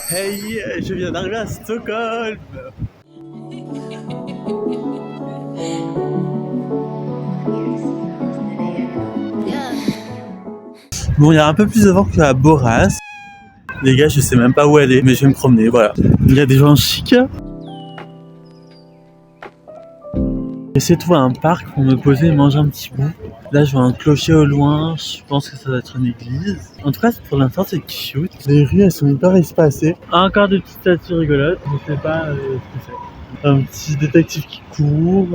Hey, je viens d'arriver à Stockholm. Bon, il y a un peu plus de vent que à Boras. Les gars, je sais même pas où aller, mais je vais me promener, voilà. Il y a des gens chics. J'essaie de trouver un parc pour me poser et manger un petit bout. Là, je vois un clocher au loin, je pense que ça doit être une église. En tout cas, pour l'instant, c'est cute. Les rues, elles sont hyper espacées. Encore des petites statues rigolotes, je sais pas ce que c'est. Un petit détective qui court.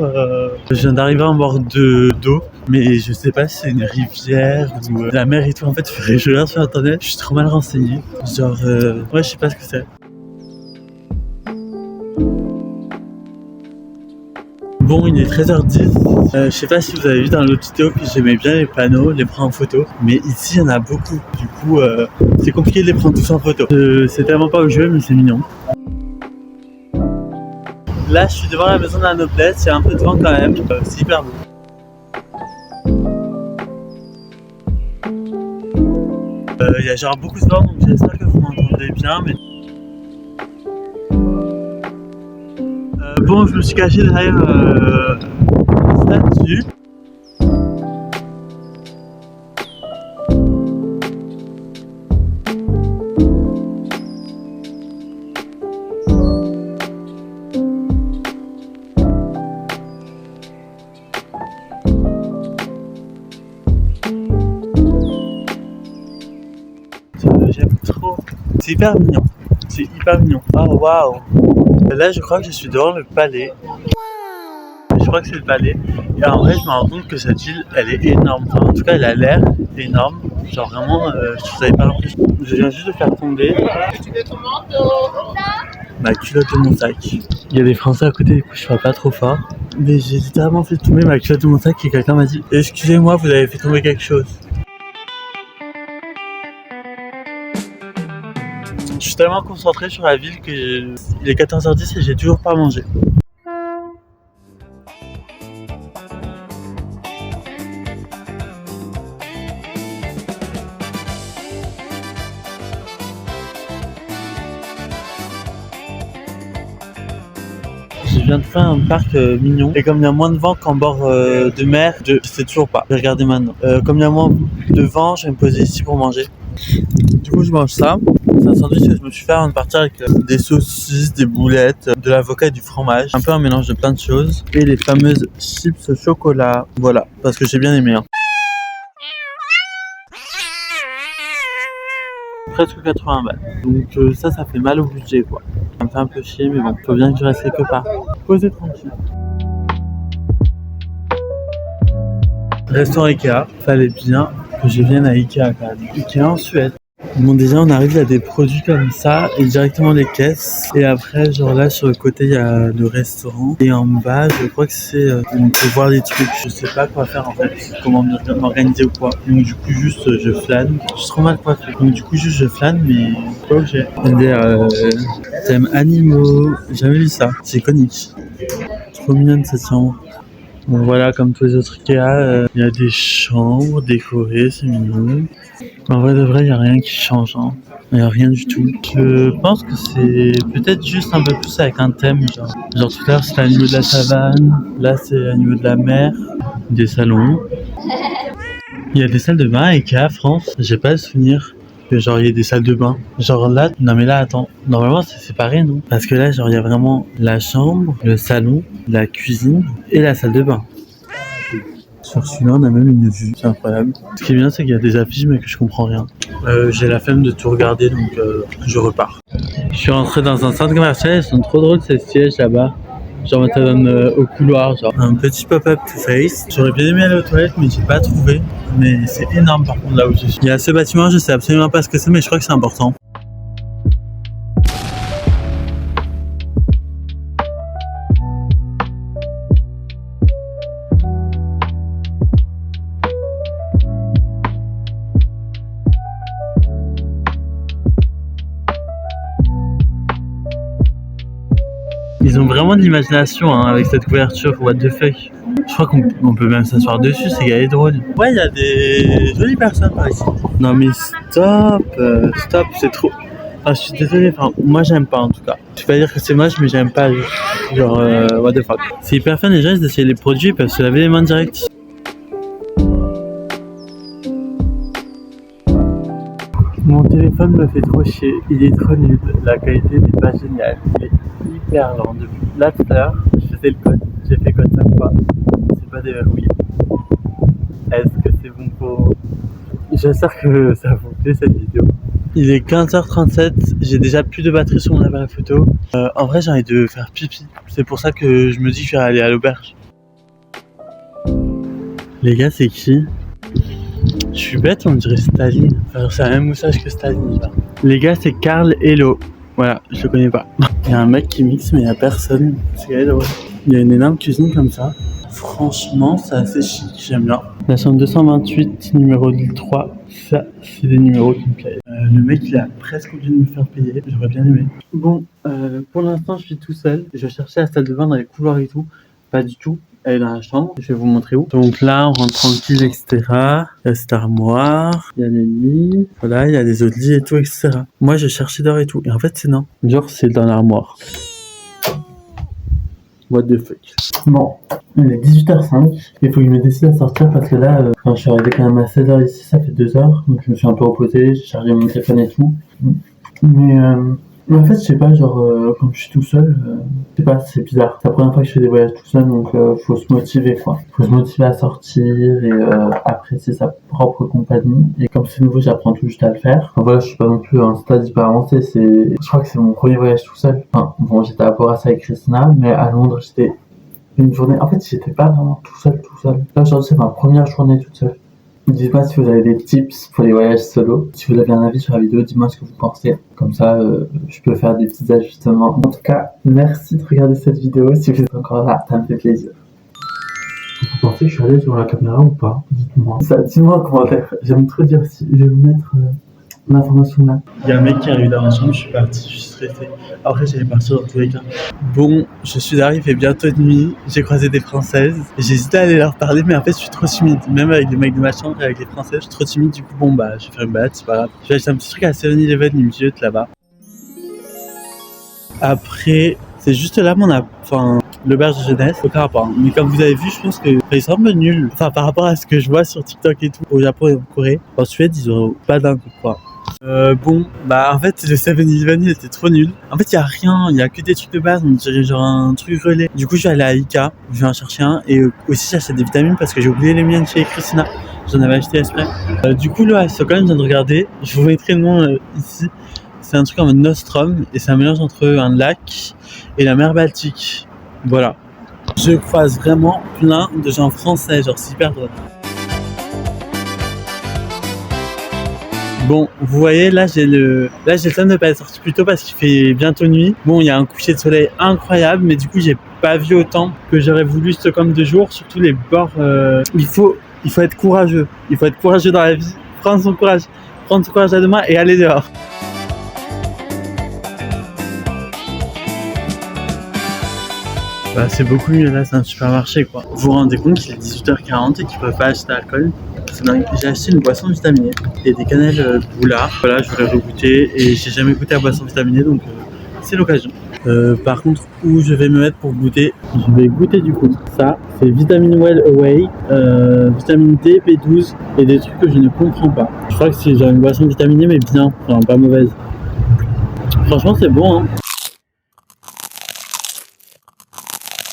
Je viens d'arriver en bord d'eau, mais je sais pas si c'est une rivière ou la mer et tout. En fait, il faudrait que je regarde sur internet. Je suis trop mal renseigné. Genre, ouais, je sais pas ce que c'est. Bon, il est 13h10. Je sais pas si vous avez vu dans l'autre vidéo que j'aimais bien les panneaux, les prendre en photo. Mais ici, il y en a beaucoup. Du coup, c'est compliqué de les prendre tous en photo. C'est tellement pas où je vais, mais c'est mignon. Là, je suis devant la maison de la noblesse. Il y a un peu de vent quand même. C'est hyper beau. Il y a genre beaucoup de vent, donc j'espère que vous m'entendez bien. Mais... bon, je me suis caché derrière une statue. J'aime trop. C'est hyper mignon. C'est hyper mignon. Oh waouh. Là, je crois que je suis devant le palais. Je crois que c'est le palais. Et en vrai, je me rends compte que cette ville, elle est énorme. Enfin, en tout cas, elle a l'air énorme. Genre vraiment, je trouve ça hyper impressionnant. Je viens juste de faire tomber ma culotte de mon sac. Il y a des Français à côté, du coup, je parle pas trop fort. Mais j'ai littéralement fait tomber ma culotte de mon sac et quelqu'un m'a dit « Excusez-moi, vous avez fait tomber quelque chose. » Je suis tellement concentré sur la ville que il est 14h10 et j'ai toujours pas mangé. Je viens de faire un parc mignon et comme il y a moins de vent qu'en bord de mer, je sais toujours pas. Je vais regarder maintenant. Comme il y a moins de vent, je vais me poser ici pour manger. Du coup, je mange ça. C'est un sandwich que je me suis fait avant de partir avec des saucisses, des boulettes, de l'avocat et du fromage. Un peu un mélange de plein de choses. Et les fameuses chips au chocolat. Voilà, parce que j'ai bien aimé. Hein. Presque 80 balles. Donc ça fait mal au budget quoi. Ça me fait un peu chier, mais bon, faut bien que je reste quelque part. Posez tranquille. Restaurant Ikea, fallait bien que je vienne à Ikea quand même. Ikea en Suède. Bon, déjà on arrive à des produits comme ça et directement les caisses. Et après, genre là sur le côté il y a le restaurant. Et en bas, je crois que c'est on peut voir des trucs. Je sais pas quoi faire en fait, comment m'organiser ou quoi. Donc du coup juste je flâne. Je suis trop mal coiffé. Donc du coup juste je flâne, mais pas obligé. Thème animaux, j'ai jamais vu ça. C'est iconique. Trop mignonne cette chambre. Bon voilà, comme tous les autres Ikea, il y a des chambres décorées, c'est mignon. En vrai de vrai, il n'y a rien qui change, hein. Il n'y a rien du tout. Je pense que c'est peut-être juste un peu plus avec un thème, genre tout à l'heure c'était à niveau de la savane, là c'est à niveau de la mer, des salons. Il y a des salles de bain à Ikea France, j'ai pas le souvenir que genre il y ait des salles de bain. Genre là, non mais là attends, normalement c'est séparé non? Parce que là genre il y a vraiment la chambre, le salon, la cuisine et la salle de bain. Sur celui-là, on a même une vue, c'est incroyable. Ce qui est bien, c'est qu'il y a des affiches, mais que je comprends rien. J'ai la flemme de tout regarder, donc je repars. Je suis rentré dans un centre commercial, ils sont trop drôles ces sièges là-bas. Genre, ça donne au couloir, genre un petit pop-up to face. J'aurais bien aimé aller aux toilettes, mais j'ai pas trouvé. Mais c'est énorme par contre là où je suis. Il y a ce bâtiment, je sais absolument pas ce que c'est, mais je crois que c'est important. Ils ont vraiment de l'imagination hein, avec cette couverture, what the fuck. Je crois qu'on peut même s'asseoir dessus, c'est galé drôle. Ouais, il y a des jolies personnes par ici. Non mais stop, stop, c'est trop... Ah, je suis désolé, enfin, moi j'aime pas en tout cas. Je vais pas dire que c'est moche, mais j'aime pas. Genre, what the fuck. C'est hyper fun, les gens ils essaient les produits, ils peuvent se laver les mains direct. Mon téléphone me fait trop chier, il est trop nul, la qualité n'est pas géniale, il est hyper lent. Depuis là tout à l'heure, je faisais le code, j'ai fait code 5 fois, c'est pas déverrouillé. Est-ce que c'est bon pour... J'espère que ça vous plaît cette vidéo. Il est 15h37, j'ai déjà plus de batterie sur mon appareil photo. En vrai j'ai envie de faire pipi, c'est pour ça que je me dis que je vais aller à l'auberge. Les gars, c'est qui? Je suis bête, on dirait Staline. Alors c'est la même moustache que Staline. Là. Les gars, c'est Carl Hello. Voilà, je le connais pas. Il y a un mec qui mixe, mais il y a personne. C'est Hello. Il y a une énorme cuisine comme ça. Franchement, c'est assez chic, j'aime bien. La chambre 228, numéro 3. Ça, c'est des numéros qui me plaisent. Le mec, il a presque oublié de me faire payer. J'aurais bien aimé. Bon, pour l'instant, je suis tout seul. Je cherchais la salle de bain dans les couloirs et tout. Pas du tout. Elle est dans la chambre, je vais vous montrer où. Donc là, on rentre tranquille, etc. Il y a cette armoire, il y a les lits, voilà, il y a des autres lits et tout, etc. Moi, je cherchais dehors et tout, et en fait, c'est non. Genre, c'est dans l'armoire. What the fuck. Bon, il est 18h05, il faut que je me décide à sortir parce que là, je suis arrivé quand même à 16h ici, ça fait 2 heures, donc je me suis un peu reposé, j'ai chargé mon téléphone et tout. Mais en fait, je sais pas, genre, quand je suis tout seul, je sais pas, c'est bizarre. C'est la première fois que je fais des voyages tout seul, donc faut se motiver, quoi. Faut se motiver à sortir et apprécier sa propre compagnie. Et comme c'est nouveau, j'apprends tout juste à le faire. Enfin, voilà, je suis pas non plus à un stade hyper avancé, je crois que c'est mon premier voyage tout seul. Enfin, bon, j'étais à Borassa avec Christina, mais à Londres, j'étais une journée... En fait, j'étais pas vraiment tout seul. Là, aujourd'hui, c'est ma première journée toute seule. Dites-moi si vous avez des tips pour les voyages solo. Si vous avez un avis sur la vidéo, dites-moi ce que vous pensez. Comme ça, je peux faire des petits ajustements. En tout cas, merci de regarder cette vidéo. Si vous êtes encore là, ça me fait plaisir. Vous pensez que je suis allé sur la caméra ou pas? Dites-moi. Dites-moi en commentaire. J'aime trop dire si. Je vais vous mettre l'information là. Il y a un mec qui arrive dans la chambre, je suis parti, je suis stressé. Après, j'allais partir dans tous les cas. Bon, je suis arrivé, il fait bientôt nuit. J'ai croisé des Françaises. J'hésitais à aller leur parler, mais en fait, je suis trop timide. Même avec les mecs de ma chambre et avec les Françaises, je suis trop timide. Du coup, bon, bah, je vais faire une balade, c'est pas grave. Je vais acheter un petit truc à 7-Eleven, il me dit là-bas. Après, c'est juste là, l'auberge de jeunesse, aucun rapport. Mais comme vous avez vu, je pense que ils sont un peu nuls. Enfin, par rapport à ce que je vois sur TikTok et tout, au Japon et en Corée. En Suède, ils ont pas d'un coup, quoi. Bon, bah en fait le 7-Eleven il était trop nul. En fait il y a rien, il y a que des trucs de base, on dirait genre un truc relais. Du coup je vais aller à Ika, je vais en chercher un et aussi j'achète des vitamines parce que j'ai oublié les miennes chez Christina. J'en avais acheté exprès. Du coup là, Stockholm, je viens de regarder, je vous mettrai le nom ici. C'est un truc en mode Nostrum et c'est un mélange entre un lac et la mer Baltique. Voilà. Je croise vraiment plein de gens français, genre c'est hyper drôle. Bon, vous voyez, là j'ai le temps de pas être sorti plus tôt parce qu'il fait bientôt nuit. Bon, il y a un coucher de soleil incroyable, mais du coup j'ai pas vu autant que j'aurais voulu Stockholm de jour, surtout les bords. Il faut être courageux. Il faut être courageux dans la vie. Prendre son courage à deux mains et aller dehors. Bah, c'est beaucoup mieux là, c'est un supermarché quoi. Vous vous rendez compte qu'il est 18h40 et qu'ils peuvent pas acheter d'alcool? J'ai acheté une boisson vitaminée et des cannelles boulard. Voilà, je voulais regoûter et j'ai jamais goûté la boisson vitaminée donc c'est l'occasion. Par contre, où je vais me mettre pour goûter? Je vais goûter du coup. Ça, c'est Vitamin Well Away, vitamine D, B12 et des trucs que je ne comprends pas. Je crois que c'est genre une boisson vitaminée mais bien, enfin pas mauvaise. Franchement, c'est bon hein.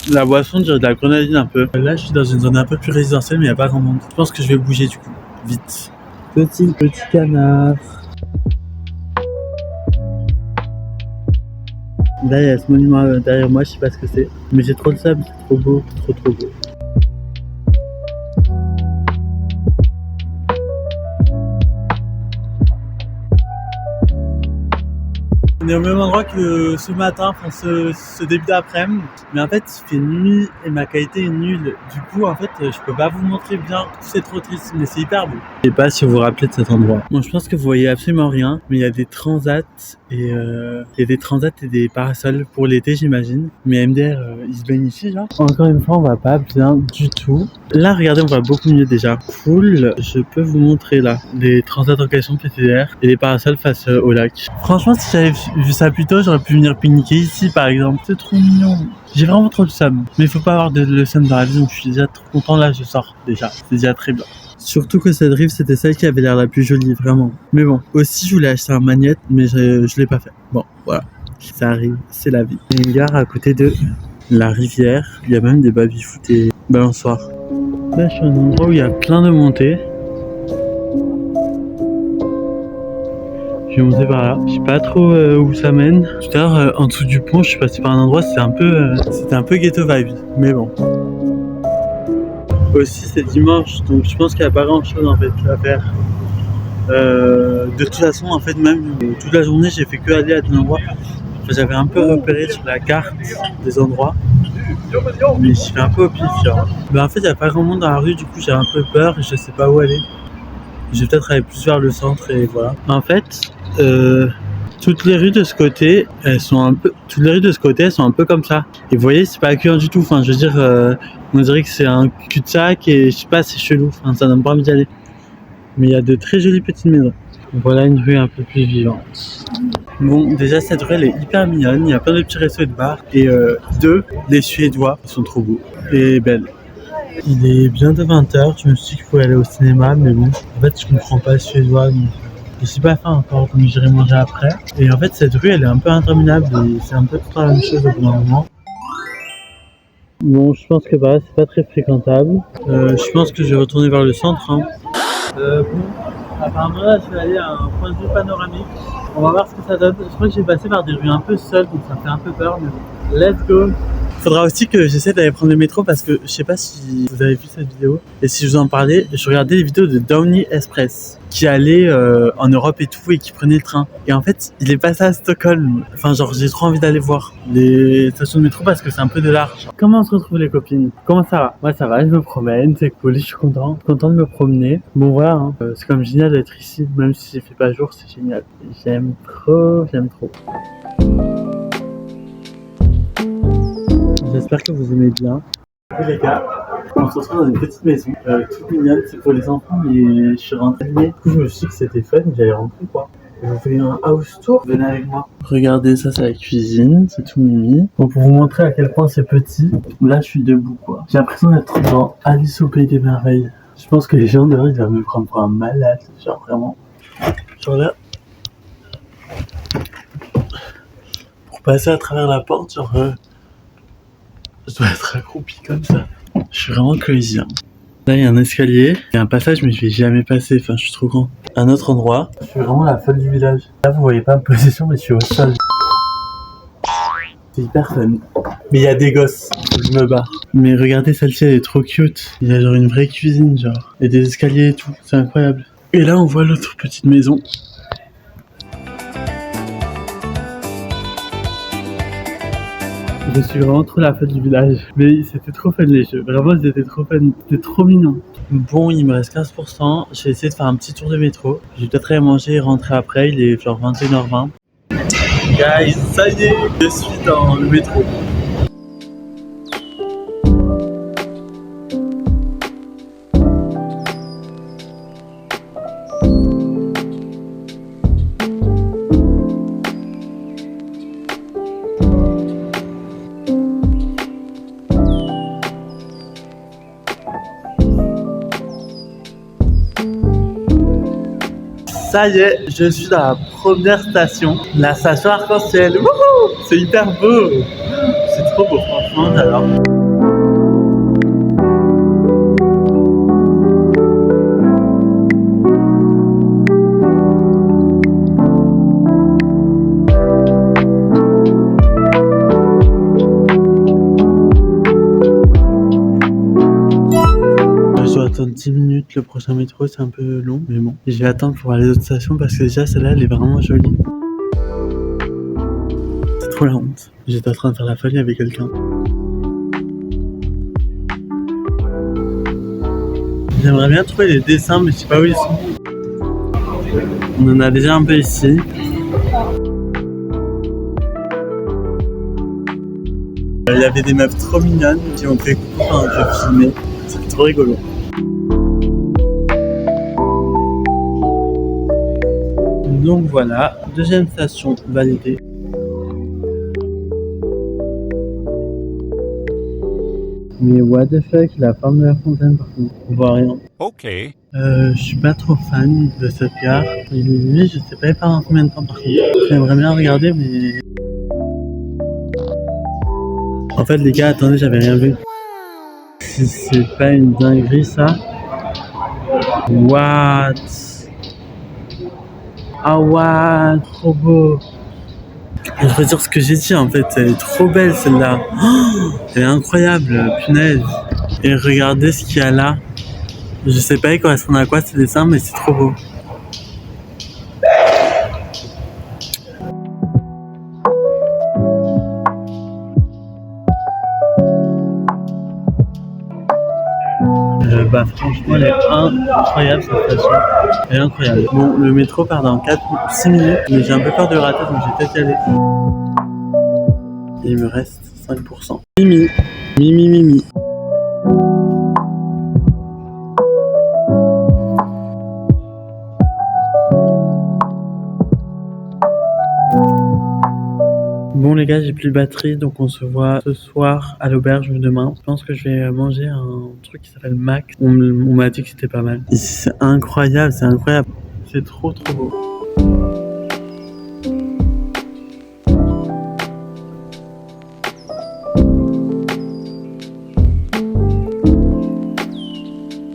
La boisson, dirait de la grenadine un peu. Là, je suis dans une zone un peu plus résidentielle, mais il n'y a pas grand monde. Je pense que je vais bouger du coup, vite. Petit canard. Là, il y a ce monument derrière moi, je sais pas ce que c'est. Mais j'ai trop le sable, c'est trop beau, trop beau. On est au même endroit que ce matin, enfin ce début d'après-midi, mais en fait il fait nuit et ma qualité est nulle. Du coup en fait je peux pas vous montrer bien, c'est trop triste, mais c'est hyper beau. Je sais pas si vous vous rappelez de cet endroit. Bon, je pense que vous voyez absolument rien, mais il y a des transats Et il y a des transats et des parasols pour l'été, j'imagine. Mais MDR, ils se baignent ici, genre. Encore une fois, on va pas bien du tout. Là, regardez, on va beaucoup mieux déjà. Cool. Je peux vous montrer là les transats en question PTDR et les parasols face au lac. Franchement, si j'avais vu ça plus tôt, j'aurais pu venir pique-niquer ici, par exemple. C'est trop mignon. J'ai vraiment trop le seum. Mais il faut pas avoir le seum dans la vie, donc je suis déjà trop content. Là, je sors déjà. C'est déjà très bien. Surtout que cette rive, c'était celle qui avait l'air la plus jolie, vraiment. Mais bon, aussi, je voulais acheter un magnète, mais je l'ai pas fait. Bon, voilà. Ça arrive, c'est la vie. Il y a une gare à côté de la rivière. Il y a même des baby-foot et balançoires. Là, je suis à un endroit où il y a plein de montées. Je vais monter par là. Je sais pas trop où ça mène. Tout à l'heure, en dessous du pont, je suis passé par un endroit, c'était un peu ghetto vibe. Mais bon. Aussi, c'est dimanche, donc je pense qu'il n'y a pas grand chose en fait à faire. De toute façon, en fait, même toute la journée, j'ai fait que aller à des endroits. Enfin, j'avais un peu repéré sur la carte des endroits, mais je fais un peu au pif. Mais en fait, il n'y a pas grand monde dans la rue, du coup, j'ai un peu peur et je sais pas où aller. Je vais peut-être aller plus vers le centre et voilà. En fait, toutes les rues de ce côté, elles sont un peu comme ça. Et vous voyez, c'est pas accueillant du tout. Enfin, je veux dire, on dirait que c'est un cul-de-sac et je sais pas, c'est chelou. Enfin, ça donne pas envie d'y aller. Mais il y a de très jolies petites maisons. Voilà une rue un peu plus vivante. Bon, déjà cette rue elle est hyper mignonne. Il y a plein de petits restos et de bars. Et les Suédois, ils sont trop beaux et belles. Il est bientôt 20h. Je me suis dit qu'il faut aller au cinéma, mais bon, en fait, je comprends pas le suédois. Donc je suis pas faim encore, donc j'irai manger après. Et en fait, cette rue, elle est un peu interminable et c'est un peu tout la même chose au bout d'un moment. Bon, je pense que bah, c'est pas très fréquentable. Je pense que je vais retourner vers le centre. Bon, apparemment là, je vais aller à un point de vue panoramique. On va voir ce que ça donne. Je crois que j'ai passé par des rues un peu seules, donc ça me fait un peu peur. Mais bon, let's go! Faudra aussi que j'essaie d'aller prendre le métro parce que je sais pas si vous avez vu cette vidéo et si je vous en parlais, je regardais les vidéos de Downy Express qui allait en Europe et tout et qui prenait le train. Et en fait, il est passé à Stockholm. Enfin, genre, j'ai trop envie d'aller voir les stations de métro parce que c'est un peu de large. Comment on se retrouve les copines? Comment ça va? Moi, ça va, je me promène, c'est cool, je suis content de me promener. Bon, voilà, hein. C'est quand même génial d'être ici, même si il fait pas jour, c'est génial. J'aime trop. J'espère que vous aimez bien. Les gars, on se retrouve dans une petite maison, toute mignonne, c'est pour les enfants, mais je suis rentré. Du coup, je me suis dit que c'était fun, j'allais rentrer quoi. Je vous fais un house tour, venez avec moi. Regardez, ça c'est la cuisine, c'est tout mimi. Bon, pour vous montrer à quel point c'est petit, là je suis debout quoi. J'ai l'impression d'être dans Alice au pays des merveilles. Je pense que les gens dehors ils vont me prendre pour un malade, genre vraiment. Genre là. Pour passer à travers la porte, genre. Je dois être accroupi comme ça. Je suis vraiment crazy. Hein. Là, il y a un escalier, il y a un passage, mais je vais jamais passer. Enfin, je suis trop grand. Un autre endroit. Je suis vraiment la folle du village. Là, vous voyez pas ma position, mais je suis au sol. C'est hyper fun. Mais il y a des gosses. Je me barre. Mais regardez, celle-ci, elle est trop cute. Il y a genre une vraie cuisine, genre. Et des escaliers et tout. C'est incroyable. Et là, on voit l'autre petite maison. Je suis vraiment trop la fête du village. Mais c'était trop fun les jeux. Vraiment, c'était trop fun. C'était trop mignon. Bon, il me reste 15%. Je vais essayer de faire un petit tour de métro. Je vais peut-être aller manger et rentrer après. Il est genre 21h20. Guys, ça y est, je suis dans le métro. Ça y est, je suis dans la première station, la station arc-en-ciel. Wouhou, c'est hyper beau. C'est trop beau, franchement, j'adore. Attendre 10 minutes, le prochain métro c'est un peu long, mais bon. Je vais attendre pour aller aux autres stations parce que déjà celle-là elle est vraiment jolie. C'est trop la honte. J'étais en train de faire la folie avec quelqu'un. J'aimerais bien trouver les dessins mais je sais pas où ils sont. On en a déjà un peu ici. il y avait des meufs trop mignonnes qui ont fait coucou pendant que je filmais. C'était trop rigolo. Donc voilà, deuxième station validée. Mais what the fuck, la forme de la fontaine par contre, on voit rien. Ok. Je suis pas trop fan de cette gare. Lui, je sais pas, il part en combien de temps par contre. J'aimerais bien regarder, mais... En fait, les gars, attendez, j'avais rien vu. Si c'est pas une dinguerie, ça. What? Ah, what? Trop beau. Je veux dire ce que j'ai dit, en fait, elle est trop belle celle-là. Oh, elle est incroyable, punaise. Et regardez ce qu'il y a là. Je sais pas, il correspond à quoi ce dessin, mais c'est trop beau. Bah franchement, elle est incroyable cette station. Elle est incroyable. Bon, le métro part dans 6 minutes, mais j'ai un peu peur de rater, donc j'ai peut-être y aller. Et il me reste 5%. Mimi. Mimi, Mimi. Bon les gars, j'ai plus de batterie, donc on se voit ce soir à l'auberge ou demain. Je pense que je vais manger un truc qui s'appelle Mac. On m'a dit que c'était pas mal. Ici c'est incroyable, c'est incroyable. C'est trop beau.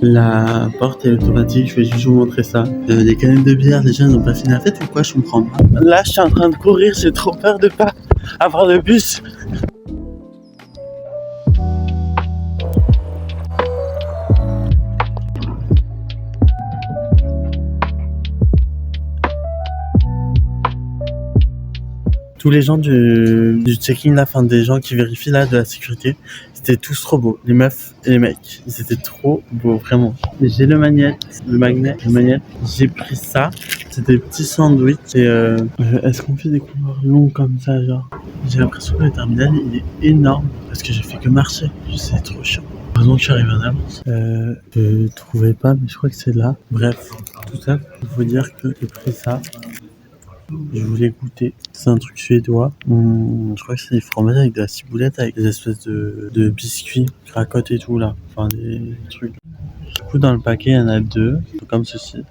La porte est automatique, je vais juste vous montrer ça. Des canettes de bière, les gens n'ont pas fini la fête ou quoi, je comprends pas. Là, je suis en train de courir, j'ai trop peur de pas avoir le bus. Tous les gens du check-in là, enfin des gens qui vérifient là de la sécurité, c'était tous trop beaux, les meufs et les mecs, ils étaient trop beaux, vraiment. J'ai le magnet, j'ai pris ça, c'est des petits sandwichs et est-ce qu'on fait des couloirs longs comme ça genre? J'ai l'impression que le terminal il est énorme parce que j'ai fait que marcher, c'est trop chiant. Heureusement que je suis arrivé en avance. Je trouvais pas, mais je crois que c'est là. Bref, tout ça pour vous dire que j'ai pris ça. Je voulais goûter. C'est un truc suédois. Je crois que c'est des fromages avec de la ciboulette, avec des espèces de biscuits, cracottes et tout là. Enfin des trucs. Du coup dans le paquet il y en a 2, comme ceci.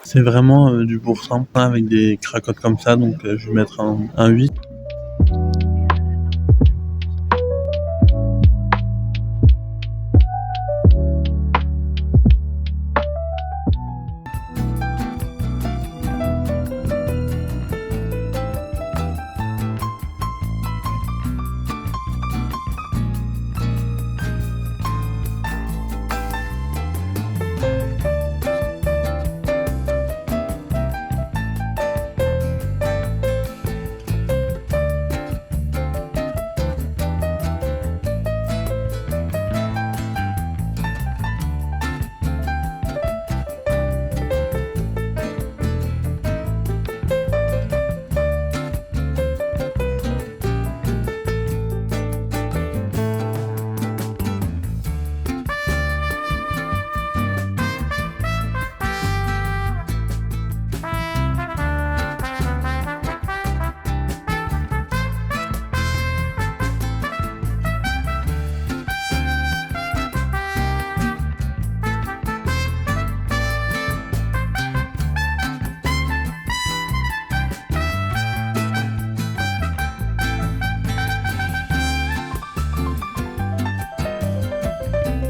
C'est vraiment du bourg-en avec des cracottes comme ça, donc je vais mettre un 8.